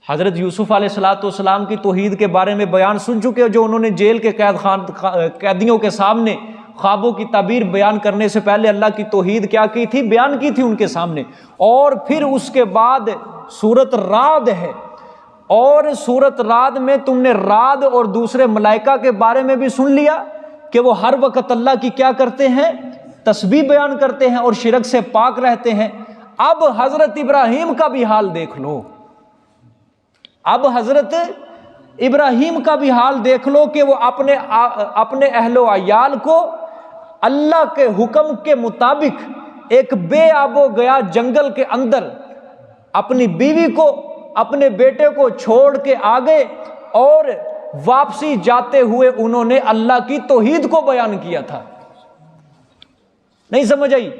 حضرت یوسف علیہ السلام کی توحید کے بارے میں بیان سن چکے ہو، جو انہوں نے جیل کے قیدیوں کے سامنے خوابوں کی تعبیر بیان کرنے سے پہلے اللہ کی توحید کیا کی تھی، بیان کی تھی ان کے سامنے۔ اور پھر اس کے بعد سورۃ رعد ہے، اور سورۃ رعد میں تم نے رعد اور دوسرے ملائکہ کے بارے میں بھی سن لیا کہ وہ ہر وقت اللہ کی کیا کرتے ہیں، تسبیح بیان کرتے ہیں اور شرک سے پاک رہتے ہیں۔ اب حضرت ابراہیم کا بھی حال دیکھ لو، اب حضرت ابراہیم کا بھی حال دیکھ لو کہ وہ اپنے اہل و عیال کو اللہ کے حکم کے مطابق ایک بے آب و گیا جنگل کے اندر اپنی بیوی کو، اپنے بیٹے کو چھوڑ کے آگے، اور واپسی جاتے ہوئے انہوں نے اللہ کی توحید کو بیان کیا تھا۔ نہیں سمجھ آئی؟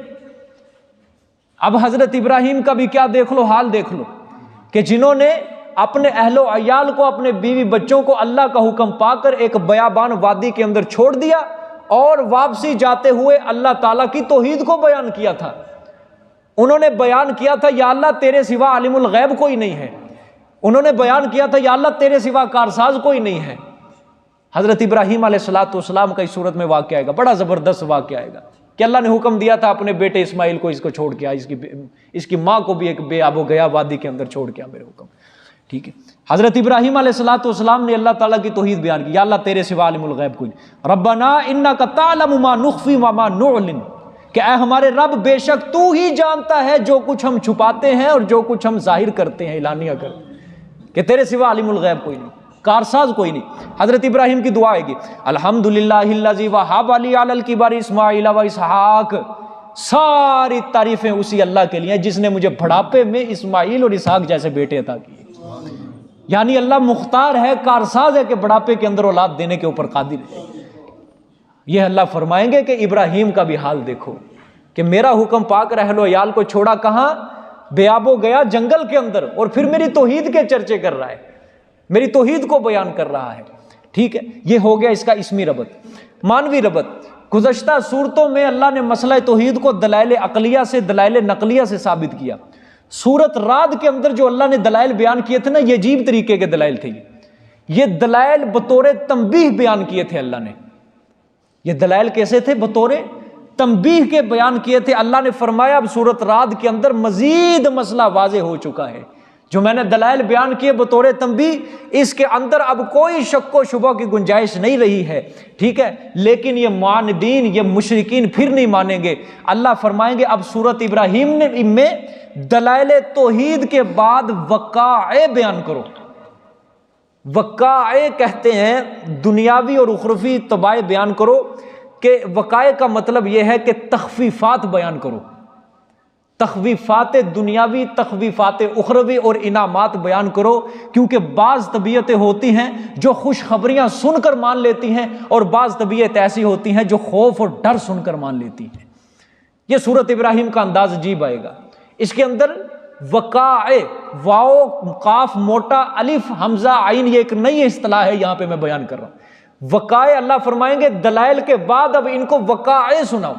اب حضرت ابراہیم کا بھی کیا دیکھ لو، حال دیکھ لو کہ جنہوں نے اپنے اہل و عیال کو، اپنے بیوی بچوں کو اللہ کا حکم پا کر ایک بیابان وادی کے اندر چھوڑ دیا، اور واپسی جاتے ہوئے اللہ تعالیٰ کی توحید کو بیان کیا تھا۔ انہوں نے بیان کیا تھا یا اللہ تیرے سوا عالم الغیب کوئی نہیں ہے، انہوں نے بیان کیا تھا یا اللہ تیرے سوا کارساز کوئی نہیں ہے۔ حضرت ابراہیم علیہ السلام کا اس صورت میں واقعہ آئے گا، بڑا زبردست واقعہ آئے گا کہ اللہ نے حکم دیا تھا اپنے بیٹے اسماعیل کو اس کو چھوڑ کے آ، اس کی ماں کو بھی ایک بے آب و گیا وادی کے اندر چھوڑ کے آ، میرے حکم۔ ٹھیک ہے، حضرت ابراہیم علیہ السلام نے اللہ تعالیٰ کی توحید بیان کی، یا اللہ تیرے سوا عالم الغیب کوئی نہیں، ربنا انک تعلم ما نخفی وما نعلن، کہ اے ہمارے رب بے شک تو ہی جانتا ہے جو کچھ ہم چھپاتے ہیں اور جو کچھ ہم ظاہر کرتے ہیں، اعلانیہ کرتے ہیں، کہ تیرے سوا عالم الغیب کوئی نہیں، کارساز کوئی نہیں۔ حضرت ابراہیم کی دعا آئے گی، الحمدللہ الذی وہب لی علی الکبر اسماعیل و اسحاق، ساری تعریفیں اسی اللہ کے لیے ہیں جس نے مجھے بڑھاپے میں اسماعیل اور اسحاق جیسے بیٹے عطا کیے۔ یعنی اللہ مختار ہے، کارساز ہے کہ بڑھاپے کے اندر اولاد دینے کے اوپر قادر ہے۔ یہ اللہ فرمائیں گے کہ ابراہیم کا بھی حال دیکھو کہ میرا حکم پا کر اہل و عیال کو چھوڑا کہاں، بے آب و گیا جنگل کے اندر، اور پھر میری توحید کے چرچے کر رہا ہے، میری توحید کو بیان کر رہا ہے۔ ٹھیک ہے، یہ ہو گیا اس کا اسمی ربط۔ مانوی ربط، گزشتہ صورتوں میں اللہ نے مسئلہ توحید کو دلائل عقلیہ سے، دلائل نقلیہ سے ثابت کیا۔ سورۃ رعد کے اندر جو اللہ نے دلائل بیان کیے تھے نا، یہ عجیب طریقے کے دلائل تھے، یہ دلائل بطور تنبیہ بیان کیے تھے اللہ نے۔ یہ دلائل کیسے تھے؟ بطور تنبیہ کے بیان کیے تھے۔ اللہ نے فرمایا اب سورۃ رعد کے اندر مزید مسئلہ واضح ہو چکا ہے، جو میں نے دلائل بیان کیے بطور تنبیہ، اس کے اندر اب کوئی شک و شبہ کی گنجائش نہیں رہی ہے۔ ٹھیک ہے، لیکن یہ معاندین، یہ مشرکین پھر نہیں مانیں گے۔ اللہ فرمائیں گے اب سورۃ ابراہیم میں دلائل توحید کے بعد وقائع بیان کرو۔ وقائع کہتے ہیں دنیاوی اور اخروی طبائع بیان کرو، کہ وقائع کا مطلب یہ ہے کہ تخفیفات بیان کرو، تخفیفات دنیاوی، تخفیفات اخروی اور انعامات بیان کرو، کیونکہ بعض طبیعتیں ہوتی ہیں جو خوشخبریاں سن کر مان لیتی ہیں، اور بعض طبیعت ایسی ہوتی ہیں جو خوف اور ڈر سن کر مان لیتی ہیں۔ یہ سورۃ ابراہیم کا انداز عجیب آئے گا۔ اس کے اندر وقائع، واو قاف موٹا الف حمزہ عین، یہ ایک نئی اصطلاح ہے یہاں پہ میں بیان کر رہا ہوں۔ وقائع، اللہ فرمائیں گے دلائل کے بعد اب ان کو وقائع سناؤ،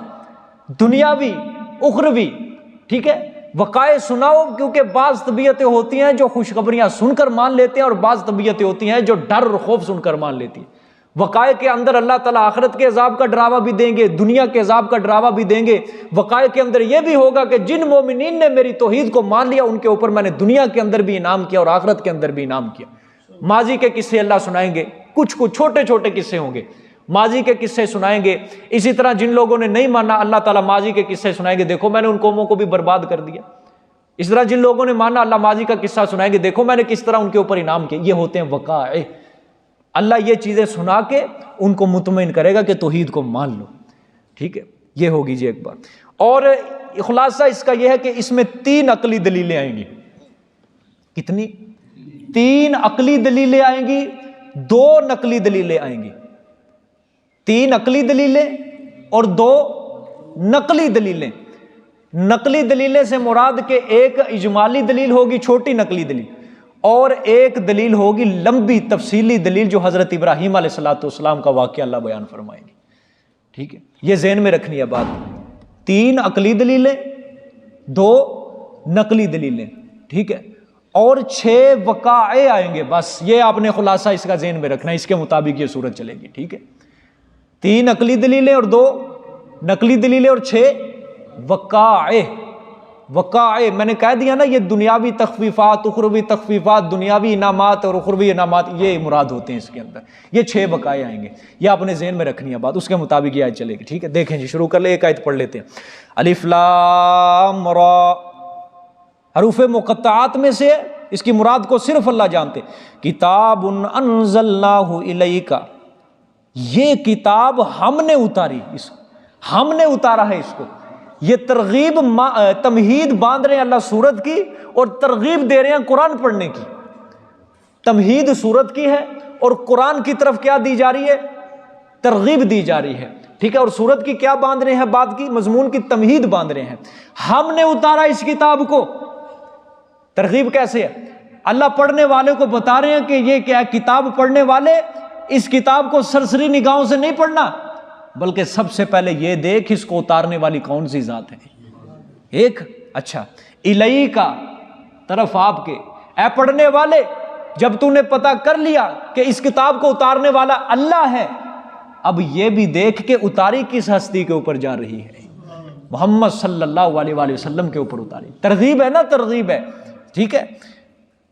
دنیاوی اخروی۔ ٹھیک ہے، وقائع سناؤ، کیونکہ بعض طبیعتیں ہوتی ہیں جو خوشخبریاں سن کر مان لیتے ہیں، اور بعض طبیعتیں ہوتی ہیں جو ڈر اور خوف سن کر مان لیتی ہیں۔ وقائع کے اندر اللہ تعالیٰ آخرت کے عذاب کا ڈراوا بھی دیں گے، دنیا کے عذاب کا ڈراوا بھی دیں گے۔ وقائع کے اندر یہ بھی ہوگا کہ جن مومنین نے میری توحید کو مان لیا ان کے اوپر میں نے دنیا کے اندر بھی انعام کیا اور آخرت کے اندر بھی انعام کیا۔ ماضی کے قصے اللہ سنائیں گے، کچھ چھوٹے چھوٹے قصے ہوں گے، ماضی کے قصے سنائیں گے۔ اسی طرح جن لوگوں نے نہیں مانا اللہ تعالیٰ ماضی کے قصے سنائیں گے، دیکھو میں نے ان قوموں کو بھی برباد کر دیا۔ اس طرح جن لوگوں نے مانا اللہ ماضی کا قصہ سنائیں گے، دیکھو میں نے کس طرح ان کے اوپر انعام کیا۔ یہ ہوتے ہیں وقائع۔ اللہ یہ چیزیں سنا کے ان کو مطمئن کرے گا کہ توحید کو مان لو۔ ٹھیک ہے، یہ ہوگی جی ایک بات۔ اور خلاصہ اس کا یہ ہے کہ اس میں 3 عقلی دلیلیں آئیں گی۔ کتنی؟ 3 عقلی دلیلیں آئیں گی، 2 نقلی دلیلیں آئیں گی۔ 3 عقلی دلیلیں اور 2 نقلی دلیلیں۔ نقلی دلیلیں سے مراد کہ ایک اجمالی دلیل ہوگی، چھوٹی نقلی دلیل، اور ایک دلیل ہوگی لمبی تفصیلی دلیل جو حضرت ابراہیم علیہ السلام کا واقعہ اللہ بیان فرمائیں گے۔ ٹھیک ہے، یہ ذہن میں رکھنی ہے بات۔ 3 عقلی دلیلیں، 2 نقلی دلیلیں۔ ٹھیک ہے، اور 6 وقائع آئیں گے، بس یہ آپ نے خلاصہ اس کا ذہن میں رکھنا ہے، اس کے مطابق یہ سورت چلے گی، ٹھیک ہے؟ 3 عقلی دلیلیں اور 2 نقلی دلیلیں اور 6 وقائع۔ وقائع میں نے کہہ دیا نا، یہ دنیاوی تخفیفات، اخروی تخفیفات، دنیاوی انعامات اور اخروی انعامات، یہ مراد ہوتے ہیں اس کے اندر۔ یہ 6 وقائع آئیں گے، یہ آپ نے ذہن میں رکھنی ہے بات، اس کے مطابق یہ آیت چلے گی، ٹھیک ہے؟ دیکھیں جی، شروع کر لیں، ایک آیت پڑھ لیتے ہیں۔ الف لام را، حروف مقطعات میں سے اس کی مراد کو صرف اللہ جانتے۔ کتاب انزلناہ الیک، یہ کتاب ہم نے اتاری، ہم نے اتارا ہے اس کو۔ یہ ترغیب تمہید باندھ رہے ہیں اللہ سورت کی، اور ترغیب دے رہے ہیں قرآن پڑھنے کی۔ تمہید سورت کی ہے اور قرآن کی طرف کیا دی جا رہی ہے؟ ترغیب دی جا رہی ہے، ٹھیک ہے؟ اور سورت کی کیا باندھ رہے ہیں؟ بات کی مضمون کی تمہید باندھ رہے ہیں۔ ہم نے اتارا اس کتاب کو، ترغیب کیسے ہے؟ اللہ پڑھنے والے کو بتا رہے ہیں کہ یہ کیا ہے، کتاب پڑھنے والے اس کتاب کو سرسری نگاہوں سے نہیں پڑھنا، بلکہ سب سے پہلے یہ دیکھ اس کو اتارنے والی کون سی ذات ہے۔ ایک اچھا الیہ کا، طرف آپ کے، اے پڑھنے والے، جب تو نے پتہ کر لیا کہ اس کتاب کو اتارنے والا اللہ ہے، اب یہ بھی دیکھ کہ اتاری کس ہستی کے اوپر جا رہی ہے، محمد صلی اللہ علیہ وآلہ وسلم کے اوپر اتاری۔ ترغیب ہے نا، ترغیب ہے، ٹھیک ہے؟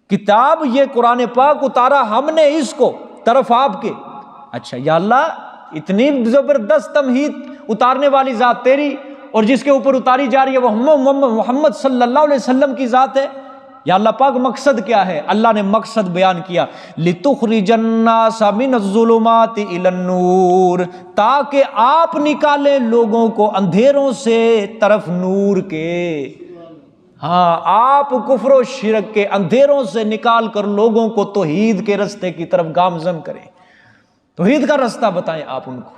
کتاب یہ قرآن پاک اتارا ہم نے اس کو، طرف آپ کے۔ اچھا یا اللہ، اتنی زبردست تمہید اتارنے والی ذات تیری، اور جس کے اوپر اتاری جا رہی ہے وہ محمد صلی اللہ علیہ وسلم کی ذات ہے۔ یا اللہ پاک مقصد کیا ہے؟ اللہ نے مقصد بیان کیا، لِتُخْرِجَ النَّاسَ مِنَ الظُّلُمَاتِ إِلَى النُّورِ، تاکہ آپ نکالیں لوگوں کو اندھیروں سے طرف نور کے۔ ہاں، آپ کفر و شرک کے اندھیروں سے نکال کر لوگوں کو توحید کے رستے کی طرف گامزن کریں، توحید کا رستہ بتائیں آپ ان کو۔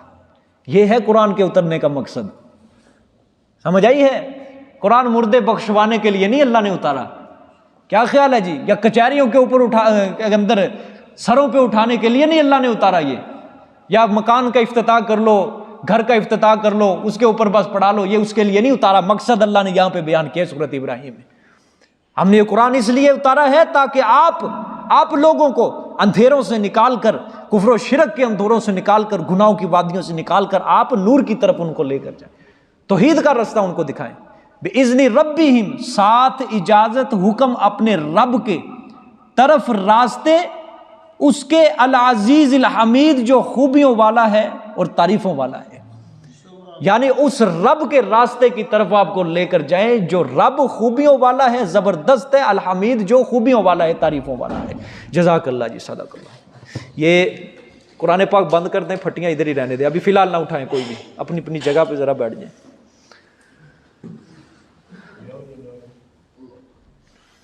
یہ ہے قرآن کے اترنے کا مقصد، سمجھ آئی ہے؟ قرآن مردے بخشوانے کے لیے نہیں اللہ نے اتارا، کیا خیال ہے جی؟ یا کچہریوں کے اوپر اندر سروں پہ اٹھانے کے لیے نہیں اللہ نے اتارا یہ، یا مکان کا افتتاح کر لو، گھر کا افتتاح کر لو، اس کے اوپر بس پڑھا لو، یہ اس کے لیے نہیں اتارا۔ مقصد اللہ نے یہاں پہ بیان کیا سورۃ ابراہیم میں، ہم نے یہ قرآن اس لیے اتارا ہے تاکہ آپ لوگوں کو اندھیروں سے نکال کر، کفر و شرک کے اندھیروں سے نکال کر، گناہوں کی وادیوں سے نکال کر آپ نور کی طرف ان کو لے کر جائیں، توحید کا رستہ ان کو دکھائیں۔ بِإِذْنِ رَبِّهِمْ، ساتھ اجازت حکم اپنے رب کے طرف، راستے اس کے العزیز الحمید جو خوبیوں والا ہے اور تعریفوں والا ہے، یعنی اس رب کے راستے کی طرف آپ کو لے کر جائیں جو رب خوبیوں والا ہے، زبردست ہے، الحمید جو خوبیوں والا ہے، تعریفوں والا ہے۔ جزاک اللہ جی، صدق اللہ۔ یہ قرآن پاک بند کر دیں، پھٹیاں ادھر ہی رہنے دیں، ابھی فی الحال نہ اٹھائیں کوئی بھی، اپنی اپنی جگہ پہ ذرا بیٹھ جائیں۔